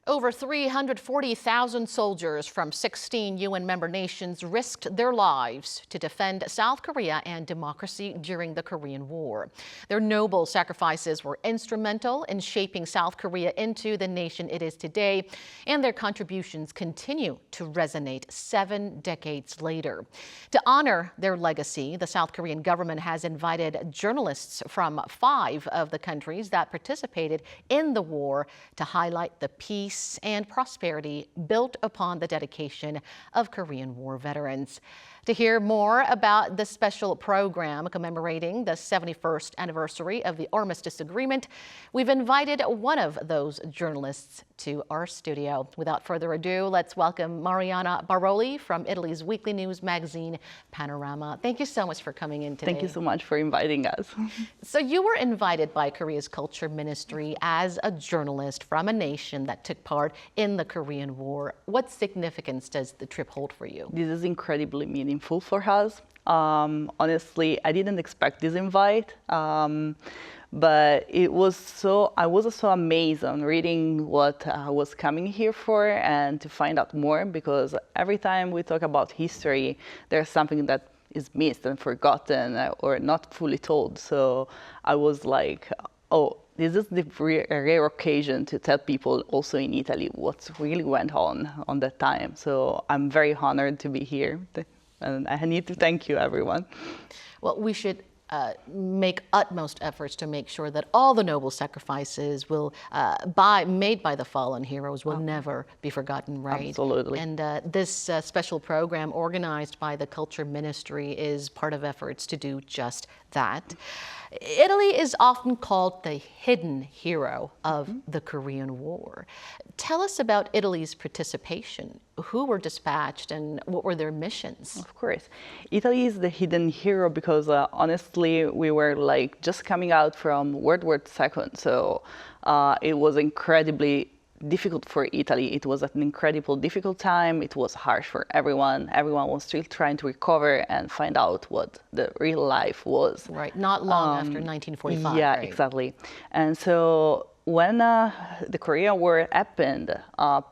Over 340,000 soldiers from 16 UN member nations risked their lives to defend South Korea and democracy during the Korean War. Their noble sacrifices were instrumental in shaping South Korea into the nation it is today, and their contributions continue to resonate 7 decades later. To honor their legacy, the South Korean government has invited journalists from 5 of the countries that participated in the war to highlight the peace and prosperity built upon the dedication of Korean War veterans. To hear more about this special program commemorating the 71st anniversary of the Armistice Agreement, we've invited one of those journalists to our studio. Without further ado, let's welcome Mariana Baroli from Italy's weekly news magazine, Panorama. Thank you so much for coming in today. Thank you so much for inviting us. So you were invited by Korea's Culture Ministry as a journalist from a nation that took part in the Korean War. What significance does the trip hold for you? This is incredibly meaningful for us. Honestly, I didn't expect this invite, but I was so amazed on reading what I was coming here for and to find out more, because every time we talk about history, there's something that is missed and forgotten or not fully told. So I was like, oh, this is the rare occasion to tell people also in Italy what really went on that time. So I'm very honored to be here. And I need to thank you, everyone. Well, we should make utmost efforts to make sure that all the noble sacrifices made by the fallen heroes will never be forgotten, right? Absolutely. And this special program organized by the Culture Ministry is part of efforts to do just that. Italy is often called the hidden hero of the Korean War. Tell us about Italy's participation. Who were dispatched and what were their missions? Of course. Italy is the hidden hero because honestly, we were like just coming out from World War II. So it was incredibly difficult for Italy. It was an incredible, difficult time. It was harsh for everyone. Everyone was still trying to recover and find out what the real life was. Right, not long after 1945. Yeah, right? Exactly. And so when the Korean War happened,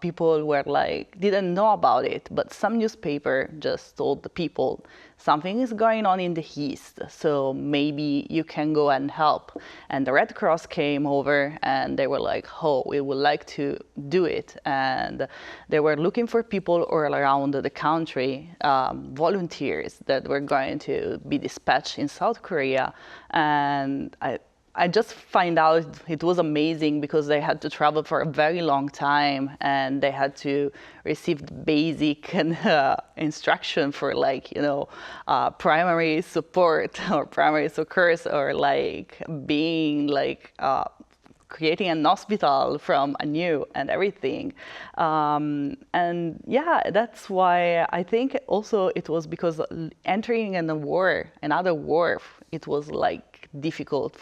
people were like, didn't know about it, but some newspaper just told the people, something is going on in the East, so maybe you can go and help. And the Red Cross came over and they were like, oh, we would like to do it. And they were looking for people all around the country, volunteers that were going to be dispatched in South Korea. And I just find out it was amazing because they had to travel for a very long time and they had to receive the basic instruction for primary support or primary succors or being creating an hospital from anew and everything. And yeah, that's why I think also it was because entering in another war, it was difficult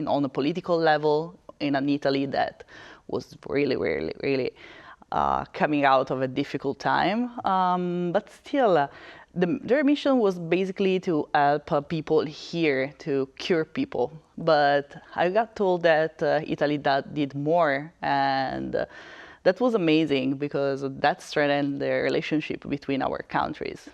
on a political level in an Italy that was really coming out of a difficult time. But still, their mission was basically to help people here to cure people. But I got told that Italy did more, and that was amazing because that strengthened the relationship between our countries.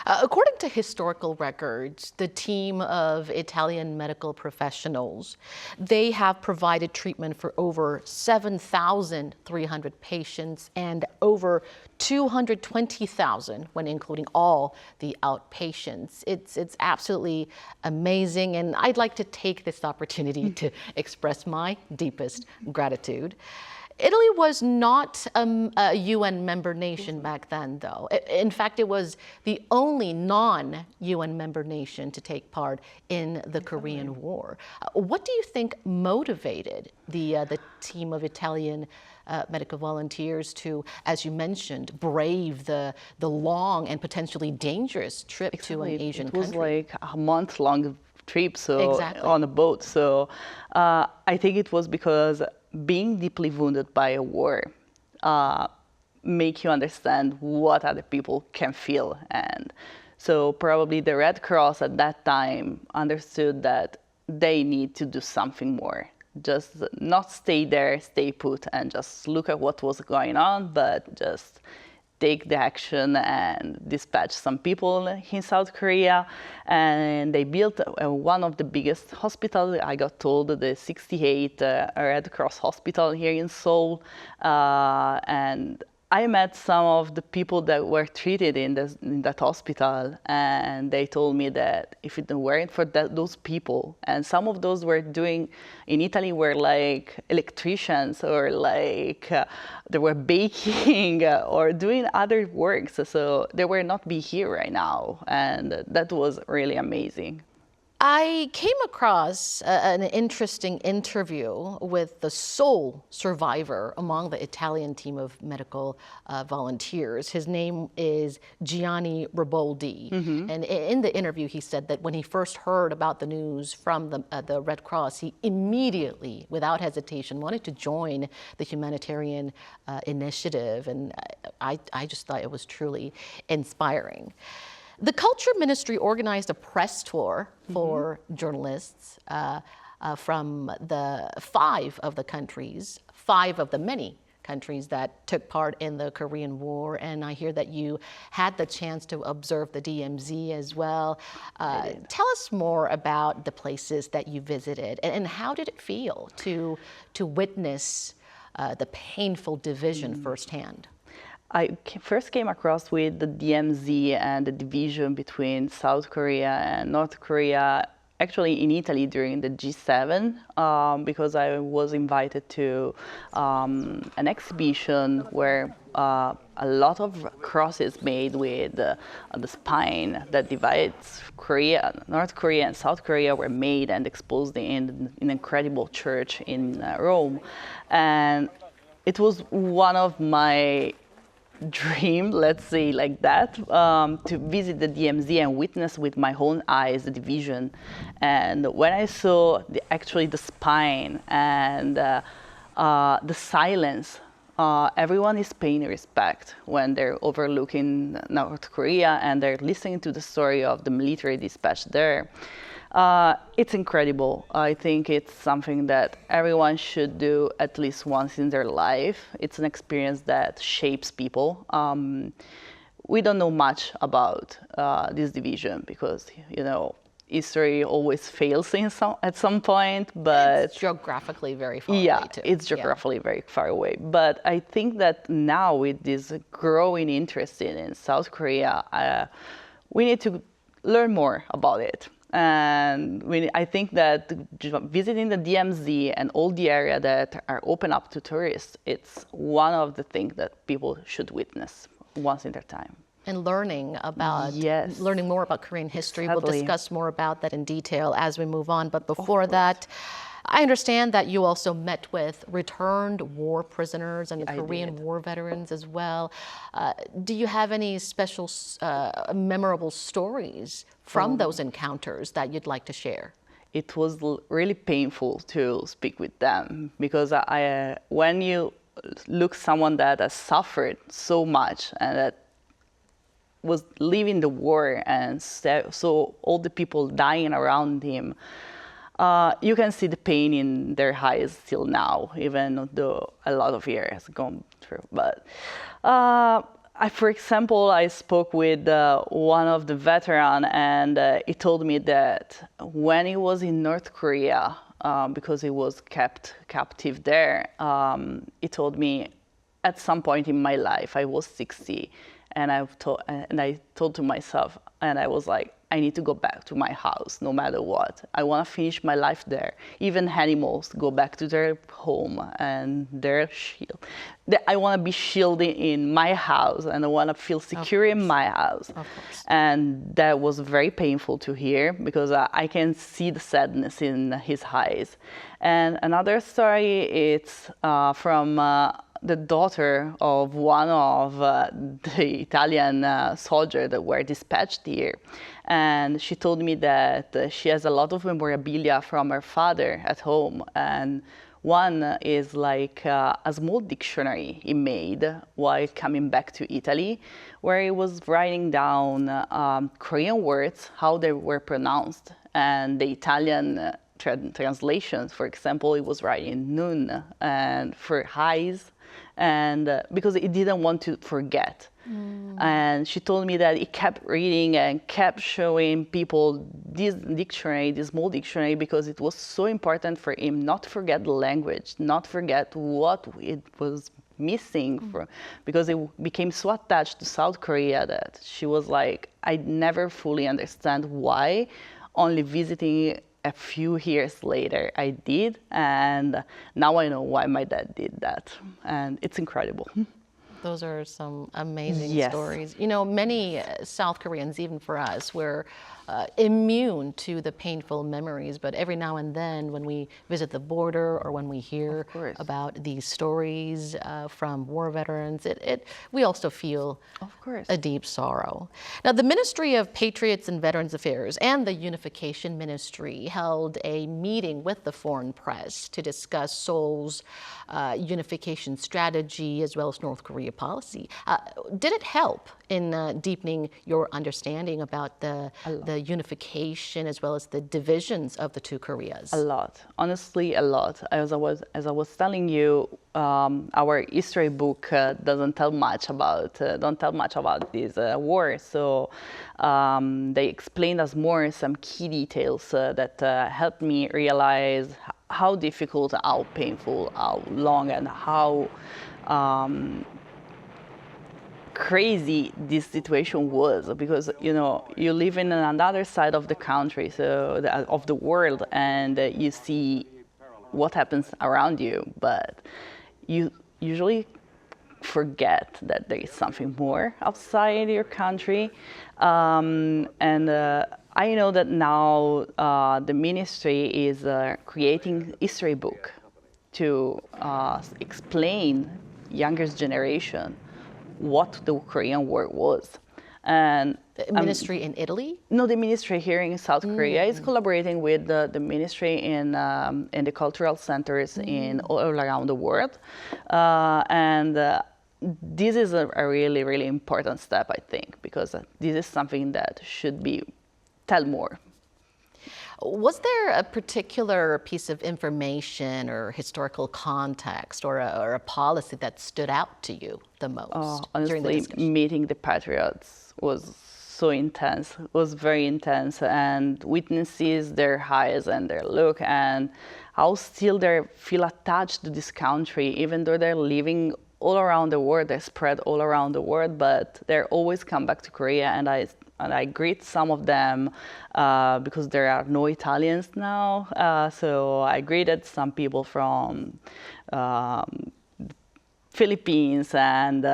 According to historical records, the team of Italian medical professionals, they have provided treatment for over 7,300 patients and over 220,000 when including all the outpatients. It's absolutely amazing, and I'd like to take this opportunity to express my deepest gratitude. Italy was not a UN member nation back then, though. In fact, it was the only non-UN member nation to take part in the Korean War. What do you think motivated the team of Italian medical volunteers to, as you mentioned, brave the long and potentially dangerous trip to an Asian country? It was like a month-long trip, on a boat. So I think it was because being deeply wounded by a war make you understand what other people can feel. And so probably the Red Cross at that time understood that they need to do something more. just not stay there, stay put, and just look at what was going on, but just take the action and dispatch some people in South Korea. And they built one of the biggest hospitals, I got told, the 68 Red Cross hospital here in Seoul. And I met some of the people that were treated in that hospital, and they told me that if it weren't for those people, and some of those were doing in Italy were like electricians or like they were baking or doing other works, so they would not be here right now, and that was really amazing. I came across an interesting interview with the sole survivor among the Italian team of medical volunteers. His name is Gianni Riboldi. And in the interview, he said that when he first heard about the news from the Red Cross, he immediately, without hesitation, wanted to join the humanitarian initiative. And I just thought it was truly inspiring. The Culture Ministry organized a press tour for journalists from five of the many countries that took part in the Korean War. And I hear that you had the chance to observe the DMZ as well. Tell us more about the places that you visited, and how did it feel to witness the painful division firsthand? I first came across with the DMZ and the division between South Korea and North Korea, actually in Italy during the G7, because I was invited to an exhibition where a lot of crosses made with the spine that divides North Korea and South Korea were made and exposed in an incredible church in Rome. And it was one of my dream, let's say like that, to visit the DMZ and witness with my own eyes the division. And when I saw actually the spine and the silence, everyone is paying respect when they're overlooking North Korea and they're listening to the story of the military dispatch there. It's incredible. I think it's something that everyone should do at least once in their life. It's an experience that shapes people. We don't know much about this division because, history always fails at some point, but it's geographically very far away too. It's geographically very far away. But I think that now with this growing interest in South Korea, we need to learn more about it. And I think that visiting the DMZ and all the area that are open up to tourists, it's one of the things that people should witness once in their time. And learning more about Korean history. Sadly. We'll discuss more about that in detail as we move on. But before that, I understand that you also met with returned war prisoners and Korean War veterans as well. Do you have any special, memorable stories from those encounters that you'd like to share? It was really painful to speak with them because when you look someone that has suffered so much and that was living the war and so all the people dying around him, you can see the pain in their eyes still now, even though a lot of years has gone through. But for example, I spoke with one of the veterans, and he told me that when he was in North Korea, because he was kept captive there, he told me at some point in my life, I was 60, and I told to myself, and I was like, I need to go back to my house no matter what. I want to finish my life there. Even animals go back to their home and their shield. I want to be shielded in my house and I want to feel secure in my house. Of course. And that was very painful to hear because I can see the sadness in his eyes. And another story, it's from the daughter of one of the Italian soldiers that were dispatched here. And she told me that she has a lot of memorabilia from her father at home. And one is like a small dictionary he made while coming back to Italy, where he was writing down Korean words, how they were pronounced, and the Italian translations. For example, it was writing noon and for highs, and because it didn't want to forget. And she told me that he kept reading and kept showing people this dictionary, this small dictionary, because it was so important for him not to forget the language, not forget what it was missing from, because it became so attached to South Korea that she was like, I never fully understand why. Only visiting a few years later, I did, and now I know why my dad did that, and it's incredible. Those are some amazing Yes. stories. You know, many South Koreans, even for us, were immune to the painful memories, but every now and then when we visit the border or when we hear about these stories from war veterans, we also feel a deep sorrow. Now, the Ministry of Patriots and Veterans Affairs and the Unification Ministry held a meeting with the foreign press to discuss Seoul's unification strategy as well as North Korea policy. Did it help in deepening your understanding about the unification as well as the divisions of the two Koreas? A lot, honestly, a lot. As I was telling you, our history book don't tell much about this war. So they explained us more some key details that helped me realize how difficult, how painful, how long, and how crazy this situation was, because you live in another side of the country, of the world, and you see what happens around you, but you usually forget that there is something more outside your country. I know that now the ministry is creating a history book to explain younger generation what the Korean War was. And the ministry in Italy? No, the ministry here in South Korea is collaborating with the ministry in the cultural centers in all around the world. This is a really, really important step, I think, because this is something that should be tell more. Was there a particular piece of information or historical context or a policy that stood out to you the most during the Honestly, discussion? meeting the patriots was so intense. It was very intense, and witnesses their highs and their look, and how still they feel attached to this country, even though they're living all around the world, they're spread all around the world, but they're always come back to Korea, and I greet some of them because there are no Italians now. So I greeted some people from Philippines and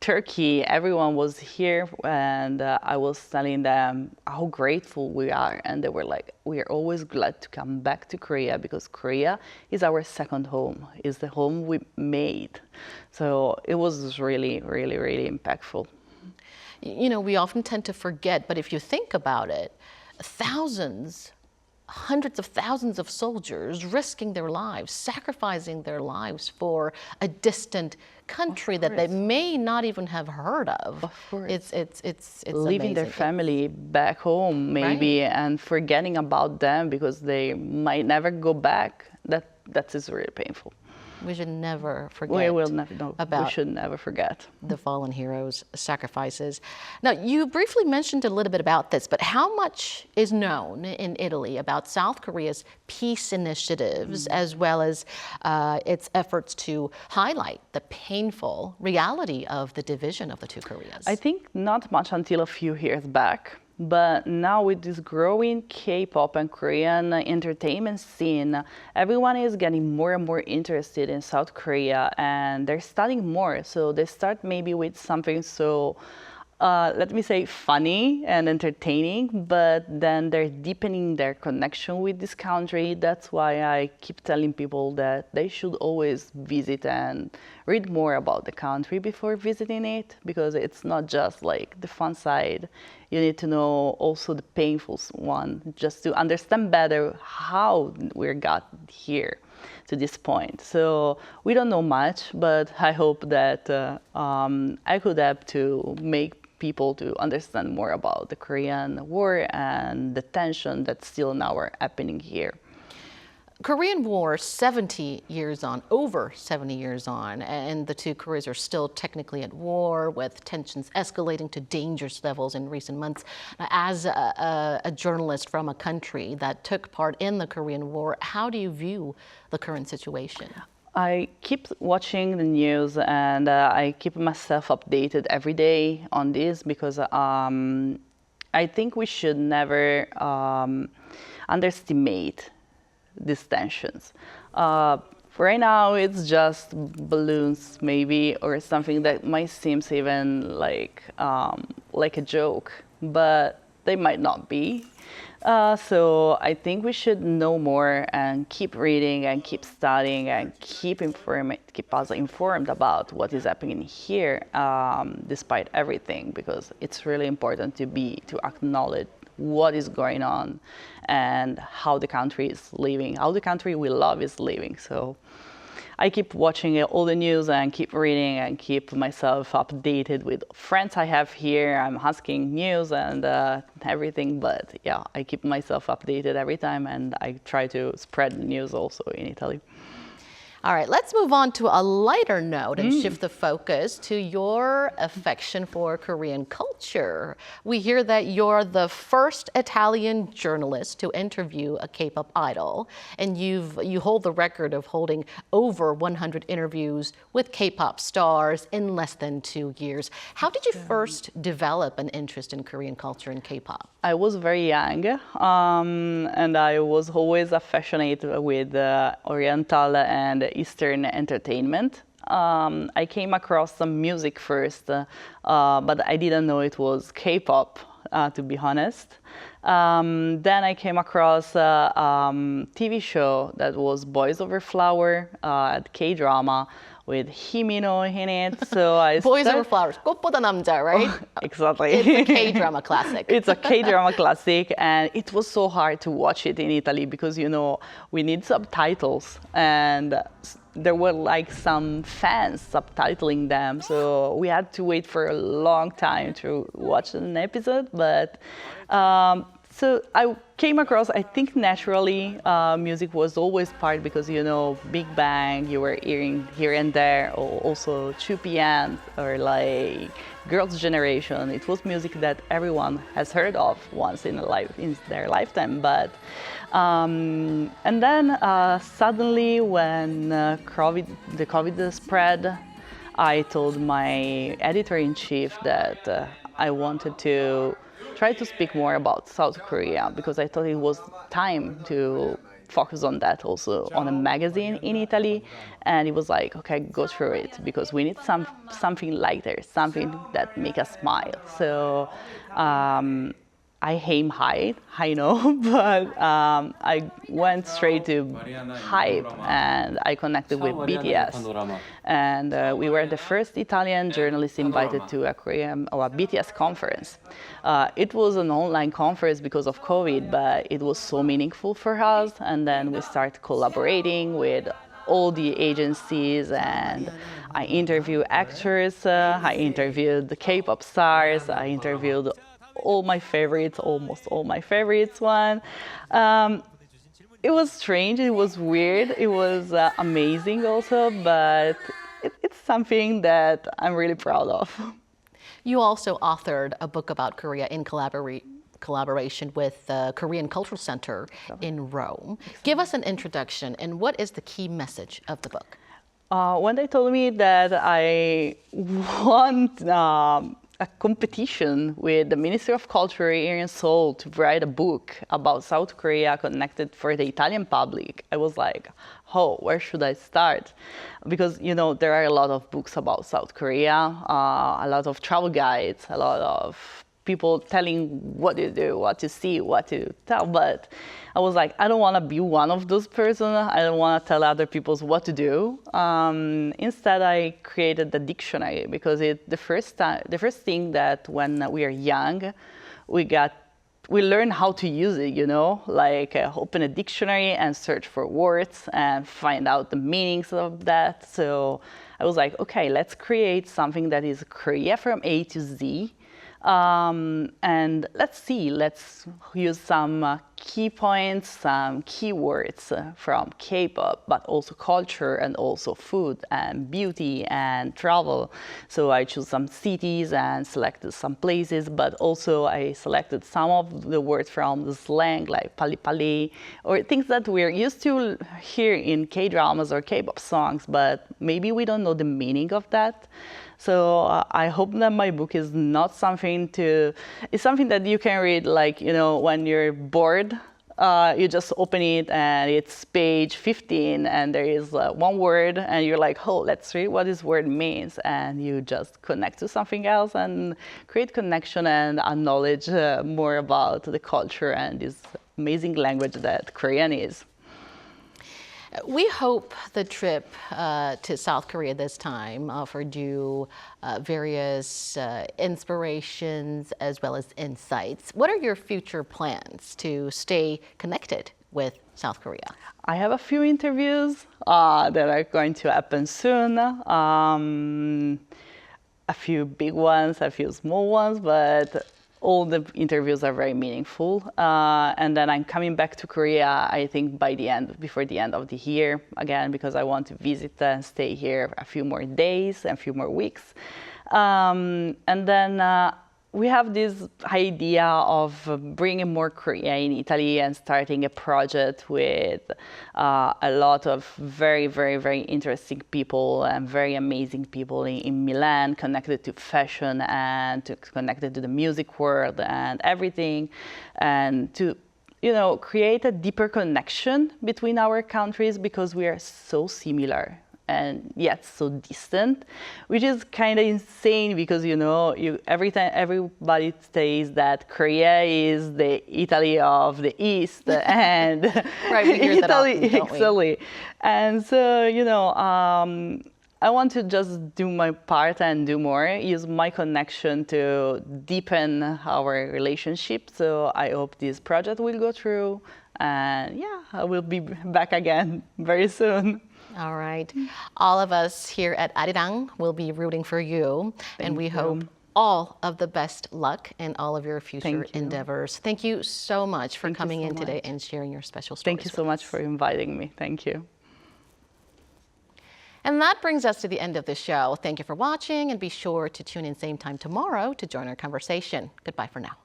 Turkey. Everyone was here, and I was telling them how grateful we are. And they were like, we are always glad to come back to Korea because Korea is our second home, is the home we made. So it was really, really, really impactful. You know, we often tend to forget, but if you think about it, thousands, hundreds of thousands of soldiers risking their lives, sacrificing their lives for a distant country that they may not even have heard of. Of course. It's leaving their amazing. family back home, maybe, and forgetting about them because they might never go back. That is really painful. We should never forget We should never forget the fallen heroes' sacrifices. Now, you briefly mentioned a little bit about this, but how much is known in Italy about South Korea's peace initiatives as well as its efforts to highlight the painful reality of the division of the two Koreas? I think not much until a few years back. But now with this growing K-pop and Korean entertainment scene, everyone is getting more and more interested in South Korea, and they're studying more. So they start maybe with something so, let me say, funny and entertaining, but then they're deepening their connection with this country. That's why I keep telling people that they should always visit and read more about the country before visiting it, because it's not just like the fun side. You need to know also the painful one, just to understand better how we got here to this point. So we don't know much, but I hope that I could help to make people to understand more about the Korean War and the tension that's still now happening here. Korean War, 70 years on, over 70 years on, and the two Koreas are still technically at war, with tensions escalating to dangerous levels in recent months. As a journalist from a country that took part in the Korean War, how do you view the current situation? I keep watching the news and I keep myself updated every day on this because I think we should never underestimate these tensions. Right now, it's just balloons, maybe, or something that might seem even like a joke, but they might not be. So I think we should know more and keep reading and keep studying and keep us informed about what is happening here, despite everything, because it's really important to acknowledge what is going on and how the country is living, how the country we love is living. So I keep watching all the news and keep reading and keep myself updated with friends I have here. I'm asking news and everything, but yeah, I keep myself updated every time and I try to spread the news also in Italy. All right, let's move on to a lighter note and shift the focus to your affection for Korean culture. We hear that you're the first Italian journalist to interview a K-pop idol, and you hold the record of holding over 100 interviews with K-pop stars in less than 2 years. How did you first develop an interest in Korean culture and K-pop? I was very young, and I was always affectionate with Oriental and Eastern entertainment. I came across some music first, but I didn't know it was K-pop, to be honest. Then I came across a TV show that was Boys Over Flower, K-drama, with Himino in it. So Boys Over Flowers, 꽃보다 남자, right? Exactly. It's a K-drama classic. It's a K-drama classic, and it was so hard to watch it in Italy because, you know, we need subtitles, and there were like some fans subtitling them, so we had to wait for a long time to watch an episode. But so I came across, I think naturally, music was always part because, you know, Big Bang, you were hearing here and there, or also 2PM, or like Girls' Generation. It was music that everyone has heard of once in their lifetime. But and then suddenly, when the COVID spread, I told my editor-in-chief that I wanted to try to speak more about South Korea because I thought it was time to focus on that also on a magazine in Italy. And it was like, okay, go through it because we need something lighter, something that make us smile. So I aim high, I know, but I went straight to hype and I connected with BTS. And we were the first Italian journalists invited to a BTS conference. It was an online conference because of COVID, but it was so meaningful for us. And then we started collaborating with all the agencies, and I interviewed actors, I interviewed the K-pop stars, I interviewed all my favorites, almost all my favorites one. It was strange, it was weird, it was amazing also, but it's something that I'm really proud of. You also authored a book about Korea in collaboration with the Korean Cultural Center in Rome. Give us an introduction, and what is the key message of the book? When they told me that I want a competition with the Ministry of Culture here in Seoul to write a book about South Korea connected for the Italian public, I was like, oh, where should I start? Because, you know, there are a lot of books about South Korea, a lot of travel guides, a lot of people telling what to do, what to see, what to tell. But I was like, I don't want to be one of those persons. I don't want to tell other people what to do. Instead, I created the dictionary because the first thing that when we are young, we learn how to use it, you know, like open a dictionary and search for words and find out the meanings of that. So I was like, okay, let's create something that is Korea from A to Z. And let's use some key points, some keywords from K-pop, but also culture and also food and beauty and travel. So I chose some cities and selected some places, but also I selected some of the words from the slang, like pali pali, or things that we're used to hear in K-dramas or K-pop songs, but maybe we don't know the meaning of that. So I hope that my book is not something it's something that you can read, like, you know, when you're bored, you just open it and it's page 15 and there is one word and you're like, oh, let's read what this word means. And you just connect to something else and create connection and acknowledge more about the culture and this amazing language that Korean is. We hope the trip to South Korea this time offered you various inspirations as well as insights. What are your future plans to stay connected with South Korea? I have a few interviews that are going to happen soon. A few big ones, a few small ones, but all the interviews are very meaningful. And then I'm coming back to Korea, I think before the end of the year, again, because I want to visit and stay here a few more days and a few more weeks. And then we have this idea of bringing more Korea in Italy and starting a project with a lot of very, very, very interesting people and very amazing people in Milan, connected to fashion and connected to the music world and everything, and to, you know, create a deeper connection between our countries because we are so similar and yet so distant, which is kind of insane because, you know, every time everybody says that Korea is the Italy of the East and right, we hear Italy, that often, don't exactly. And so, you know, I want to just do my part and do more, use my connection to deepen our relationship. So I hope this project will go through, and yeah, I will be back again very soon. All right. All of us here at Arirang will be rooting for you, and we hope all of the best luck in all of your future endeavors. Thank you so much for coming in today and sharing your special stories. Thank you so much for inviting me. Thank you. And that brings us to the end of the show. Thank you for watching, and be sure to tune in same time tomorrow to join our conversation. Goodbye for now.